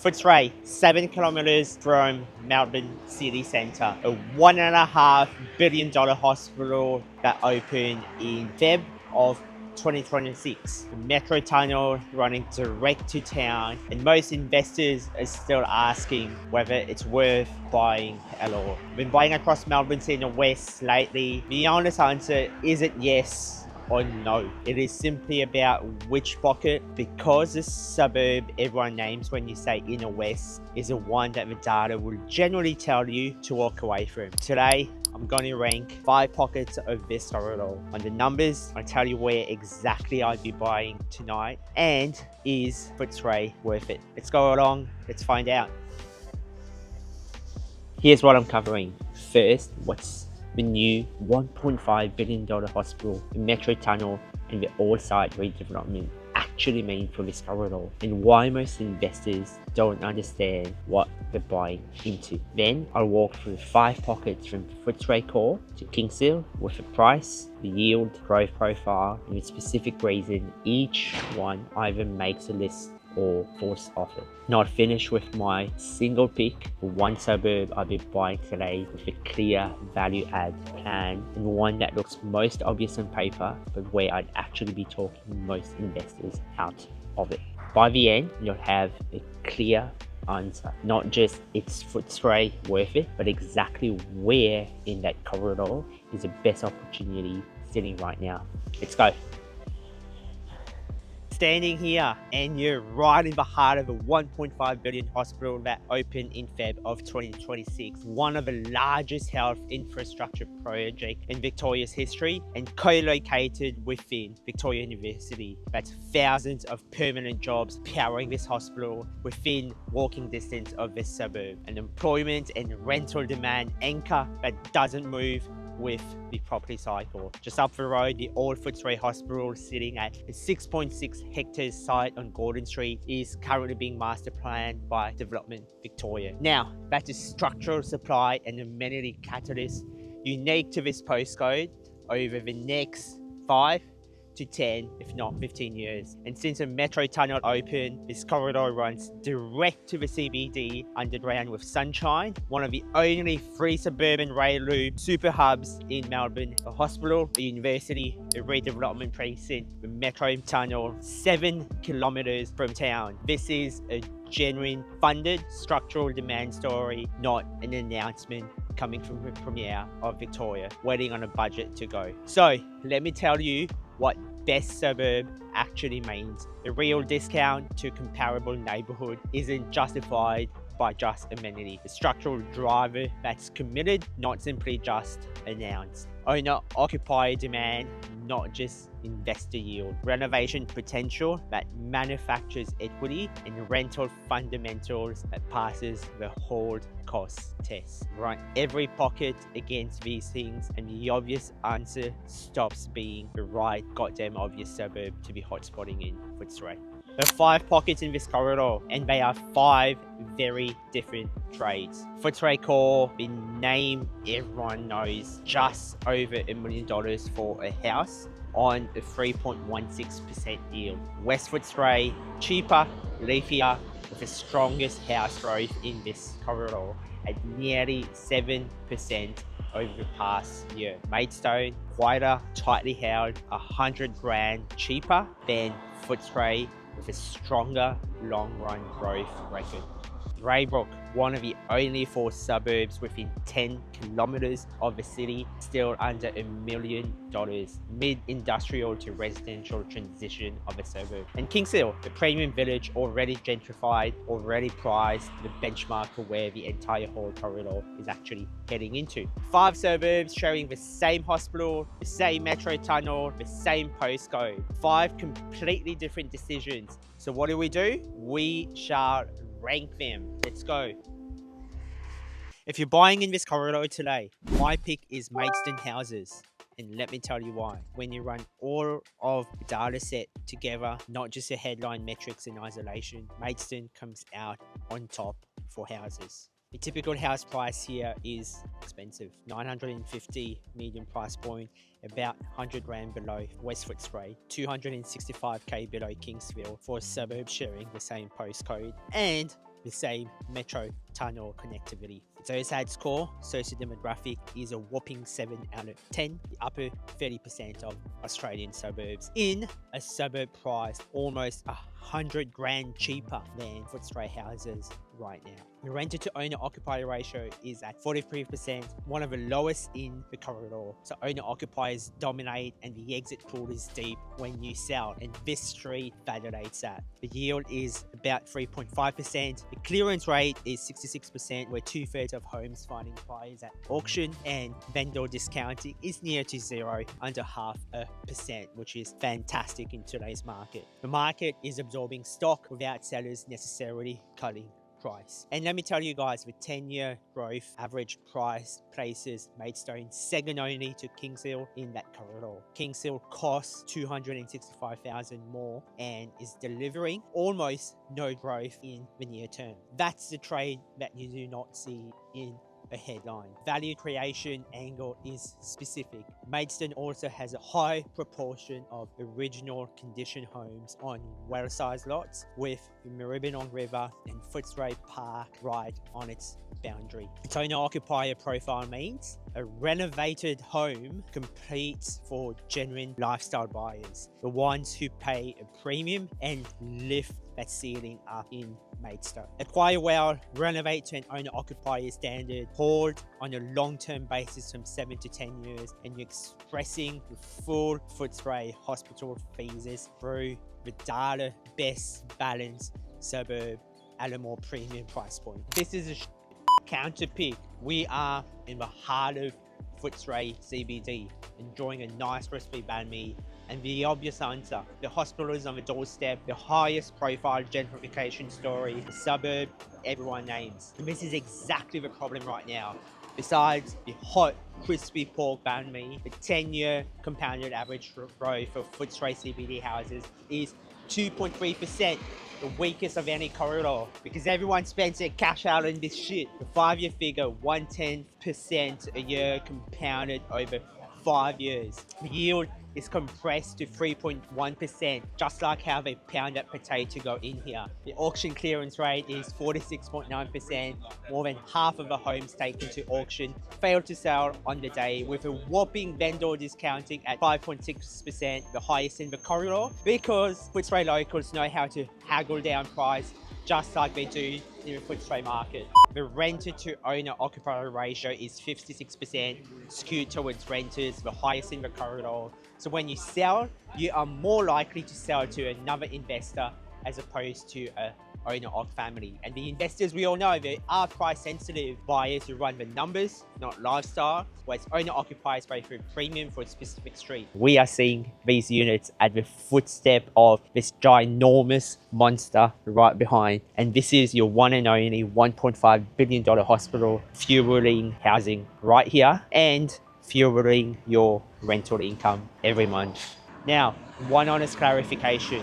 Footscray, 7 kilometers from Melbourne city centre. A $1.5 billion hospital that opened in Feb of 2026. The metro tunnel running direct to town, and most investors are still asking whether it's worth buying at all. Been buying across Melbourne in the west lately. The honest answer isn't yes or no. It is simply about which pocket, because the suburb everyone names when you say inner west is the one that the data will generally tell you to walk away from. Today, I'm going to rank 5 pockets of this corridor. On the numbers, I'll tell you where exactly I'd be buying tonight, and is Footscray worth it? Let's go along, let's find out. Here's what I'm covering. First, what's the new $1.5 billion hospital, the metro tunnel, and the all-site redevelopment actually mean for this corridor, and why most investors don't understand what they're buying into. Then I'll walk through 5 pockets from Footscray Core to Kingsville with the price, the yield, growth profile, and the specific reason each one either makes a list or falls off it. Not finished with my single pick for one suburb I'll be buying today with a clear value add plan, and one that looks most obvious on paper but where I'd actually be talking most investors out of it. By the end, you'll have a clear answer. Not just is Footscray worth it, but exactly where in that corridor is the best opportunity sitting right now. Let's go. Standing here, and you're right in the heart of a $1.5 billion hospital that opened in Feb of 2026, one of the largest health infrastructure projects in Victoria's history, and co-located within Victoria University. That's thousands of permanent jobs powering this hospital within walking distance of this suburb. An employment and rental demand anchor that doesn't move with the property cycle. Just up the road, the old Footscray Hospital, sitting at a 6.6 hectares site on Gordon Street, is currently being master planned by Development Victoria. Now, back to structural supply and amenity catalyst unique to this postcode over the next 5 to 10, if not 15 years. And since the metro tunnel opened, this corridor runs direct to the CBD underground with Sunshine, one of the only 3 suburban rail loop super hubs in Melbourne. A hospital, a university, a redevelopment precinct, the metro tunnel 7 kilometers from town. This is a genuine funded structural demand story, not an announcement coming from the Premier of Victoria, waiting on a budget to go. So let me tell you what best suburb actually means. The real discount to comparable neighborhood isn't justified by just amenity. The structural driver that's committed, not simply just announced. Owner-occupier demand, not just investor yield. Renovation potential that manufactures equity, and rental fundamentals that passes the hold cost test. Run every pocket against these things, and the obvious answer stops being the right goddamn obvious suburb to be hotspotting in Footscray. There are 5 pockets in this corridor, and they are 5 very different trades. Footscray Core, the name everyone knows, just over $1 million for a house on a 3.16% yield. West Footscray, cheaper, leafier, with the strongest house growth in this corridor at nearly 7% over the past year. Maidstone, quieter, tightly held, $100,000 cheaper than Footscray, with a stronger long-run growth record. Braybrook, one of the only 4 suburbs within 10 kilometers of the city, still under $1 million, mid-industrial to residential transition of a suburb. And Kingsville, the premium village, already gentrified, already priced, the benchmark for where the entire whole corridor is actually heading into. 5 suburbs sharing the same hospital, the same metro tunnel, the same postcode. 5 completely different decisions. So what do? We shall rank them. Let's go. If you're buying in this corridor today, my pick is Maidstone houses. And let me tell you why. When you run all of the data set together, not just the headline metrics in isolation, Maidstone comes out on top for houses. The typical house price here is expensive. 950 medium price point, about 100 Rand below West Footscray, 265k below Kingsville for a suburb sharing the same postcode, and the same metro tunnel connectivity. Those at its core, socio-demographic is a whopping 7 out of 10, the upper 30% of Australian suburbs, in a suburb priced almost 100 grand cheaper than Footscray houses right now. The renter to owner occupier ratio is at 43%, one of the lowest in the corridor. So owner occupiers dominate and the exit pool is deep when you sell, and this street validates that. The yield is about 3.5%. The clearance rate is 66%, where 2/3 of homes finding buyers at auction, and vendor discounting is near to zero, under 0.5%, which is fantastic in today's market. The market is absorbing stock without sellers necessarily cutting price. And let me tell you guys, with 10-year growth, average price places Maidstone second only to Kingsville in that corridor. Kingsville costs $265,000 more and is delivering almost no growth in the near term. That's the trade that you do not see in a headline. Value creation angle is specific. Maidstone also has a high proportion of original condition homes on well-sized lots, with the Maribyrnong River and Footscray Park right on its boundary. Its owner-occupier profile means a renovated home competes for genuine lifestyle buyers, the ones who pay a premium and lift that ceiling up in Maidstone. Acquire well, renovate to an owner-occupier standard, hold on a long-term basis from 7 to 10 years, and you're expressing the full Footscray Hospital phases through the data best balanced suburb at a more premium price point. This is a counter pick. We are in the heart of Footscray CBD, enjoying a nice recipe banh mi, and the obvious answer, the hospital is on the doorstep, the highest profile gentrification story, the suburb everyone names. And this is exactly the problem right now. Besides the hot, crispy pork banh mi, the 10-year compounded average growth for Footscray CBD houses is 2.3%, the weakest of any corridor, because everyone spends their cash out on this shit. The 5-year figure, 1/10% a year compounded over 5 years. The yield is compressed to 3.1%, just like how they pound that potato go in here. The auction clearance rate is 46.9%. More than half of the homes taken to auction failed to sell on the day, with a whopping vendor discounting at 5.6%, the highest in the corridor, because Footscray locals know how to haggle down price just like they do in the Footscray market. The renter to owner occupier ratio is 56%, skewed towards renters, the highest in the corridor. So when you sell, you are more likely to sell to another investor as opposed to a owner-occ family. And the investors, we all know, they are price-sensitive buyers who run the numbers, not lifestyle, whereas owner-occupiers pay for a premium for a specific street. We are seeing these units at the footstep of this ginormous monster right behind. And this is your one and only $1.5 billion hospital, fueling housing right here and fueling your rental income every month. Now, one honest clarification.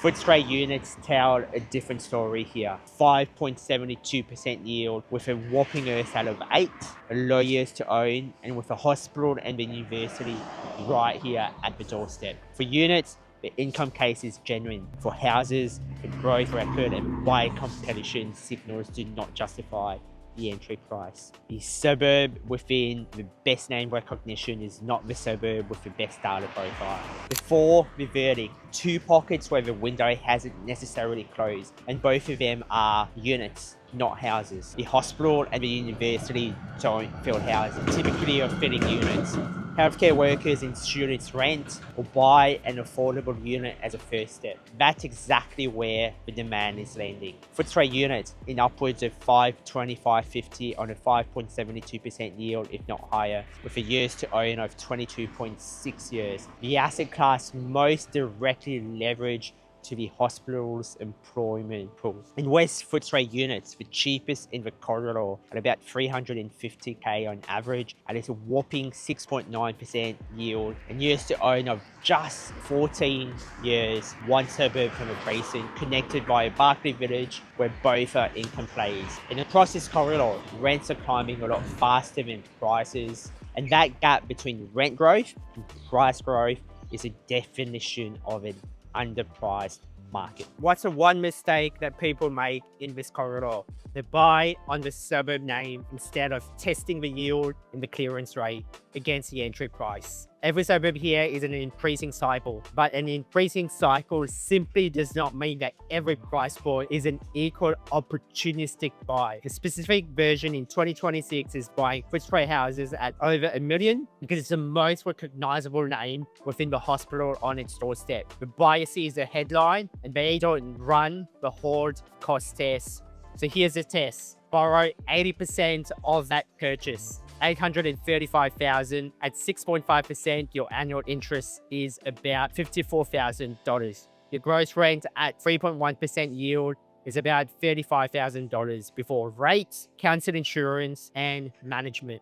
Footscray units tell a different story here. 5.72% yield with a whopping earth out of 8, a low years to own, and with a hospital and the university right here at the doorstep. For units, the income case is genuine. For houses, the growth record and buyer competition signals do not justify the entry price. The suburb within the best name recognition is not the suburb with the best data profile. Before the verdict, 2 pockets where the window hasn't necessarily closed, and both of them are units, not houses. The hospital and the university don't fill houses. Typically you're filling units. Healthcare workers and students rent or buy an affordable unit as a first step. That's exactly where the demand is landing. Footscray units in upwards of 525.50 on a 5.72% yield, if not higher, with a years to own of 22.6 years. The asset class most directly leveraged to the hospital's employment pool. In West Footscray units, the cheapest in the corridor at about $350K on average, and it's a whopping 6.9% yield, and years to own of just 14 years, one suburb from a basin, connected by a Barclay Village where both are income plays. And across this corridor, rents are climbing a lot faster than prices, and that gap between rent growth and price growth is a definition of an underpriced market. What's the one mistake that people make in this corridor? They buy on the suburb name instead of testing the yield and the clearance rate against the entry price. Every suburb here is in an increasing cycle, but an increasing cycle simply does not mean that every price point is an equal opportunistic buy. The specific version in 2026 is buying Footscray houses at over $1 million because it's the most recognizable name within the hospital on its doorstep. The buyer sees the headline and they don't run the hard cost test. So here's the test. Borrow 80% of that purchase. $835,000 at 6.5%, your annual interest is about $54,000. Your gross rent at 3.1% yield is about $35,000 before rates, council insurance, and management.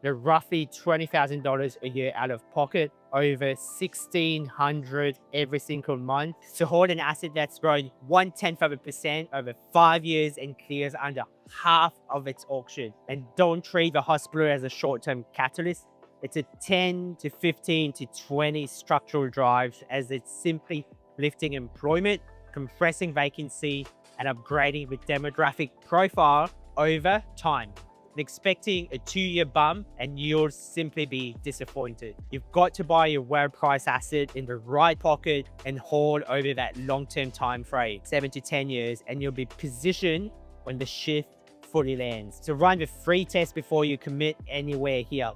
They're roughly $20,000 a year out of pocket, over $1,600 every single month. To hold an asset that's grown 0.1% over 5 years and clears under half of its auction. And don't treat the hospital as a short-term catalyst. It's a 10 to 15 to 20 structural drives, as it's simply lifting employment, compressing vacancy, and upgrading the demographic profile over time. Expecting a 2-year bump and you'll simply be disappointed. You've got to buy a well-priced asset in the right pocket and hold over that long-term time frame, 7 to 10 years, and you'll be positioned when the shift fully lands. So run the free test before you commit anywhere here.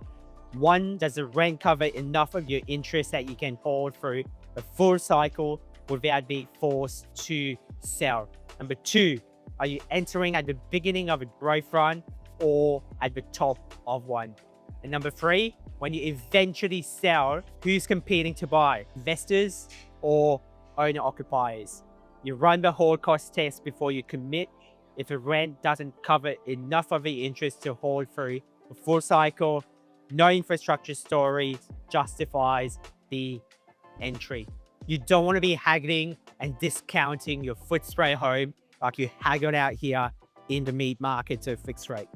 1, does the rent cover enough of your interest that you can hold through a full cycle without being forced to sell? Number 2, are you entering at the beginning of a growth run or at the top of one? And number 3, when you eventually sell, who's competing to buy? Investors or owner-occupiers? You run the hold cost test before you commit. If the rent doesn't cover enough of the interest to hold through a full cycle, no infrastructure story justifies the entry. You don't want to be haggling and discounting your Footscray home like you haggled out here in the meat markets of fixed rate.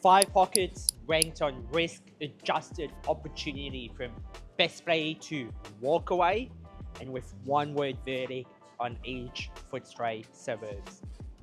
5 pockets ranked on risk-adjusted opportunity from best play to walk away, and with 1-word verdict on each Footscray suburbs.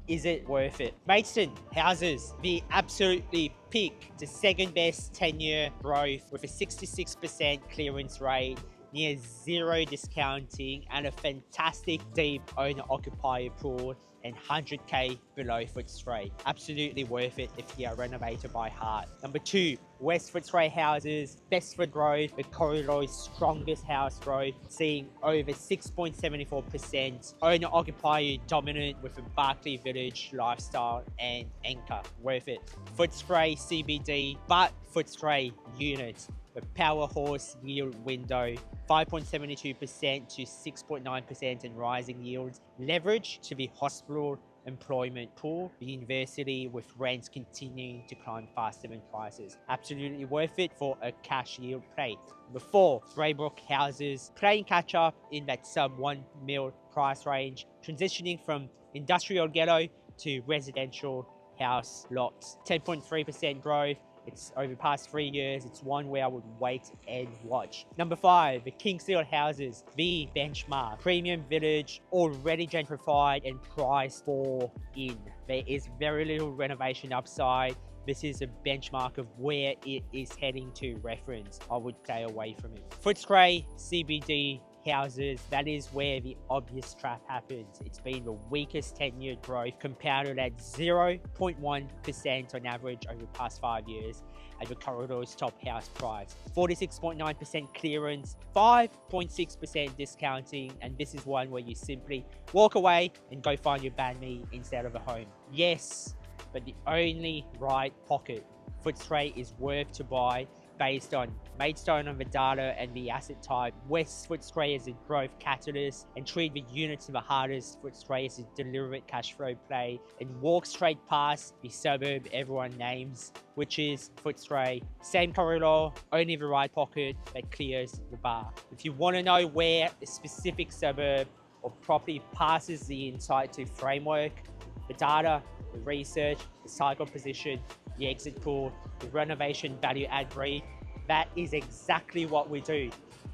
Is it worth it? Maidstone houses the absolutely peak, the second best 10-year growth with a 66% clearance rate, near 0 discounting, and a fantastic deep owner-occupier pool, and 100k below Footscray. Absolutely worth it if you are renovator by heart. Number 2, West Footscray houses, best for growth, the corridor's strongest house growth, seeing over 6.74%. Owner-occupier dominant with a Barclay Village lifestyle and anchor. Worth it. Footscray CBD, but Footscray units. The power horse yield window, 5.72% to 6.9% and rising yields. Leverage to the hospital employment pool, the university, with rents continuing to climb faster than prices. Absolutely worth it for a cash yield play. Number 4, Braybrook houses, playing catch up in that sub $1 million price range, transitioning from industrial ghetto to residential house lots. 10.3% growth. It's over the past 3 years. It's one where I would wait and watch. Number 5, the Kingsville houses, the benchmark. Premium village, already gentrified and priced for in. There is very little renovation upside. This is a benchmark of where it is heading to reference. I would stay away from it. Footscray CBD houses, that is where the obvious trap happens. It's been the weakest 10-year growth, compounded at 0.1% on average over the past 5 years at the corridor's top house price. 46.9% clearance, 5.6% discounting, and this is one where you simply walk away and go find your banh mi instead of a home. Yes, but the only right pocket. Footscray is worth to buy based on Maidstone on the data and the asset type. West Footscray is a growth catalyst, and treat the units of the hardest Footscray as a deliberate cash flow play, and walk straight past the suburb everyone names, which is Footscray. Same corridor, only the right pocket that clears the bar. If you want to know where a specific suburb or property passes the insight to framework, the data, the research, the cycle position, the exit pool, the renovation value add brief, that is exactly what we do.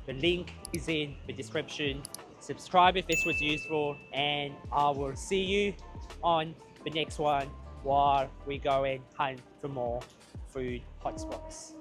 The link is in the description. subscribe if this was useful, and I will see you on the next one while we go and hunt for more food hotspots.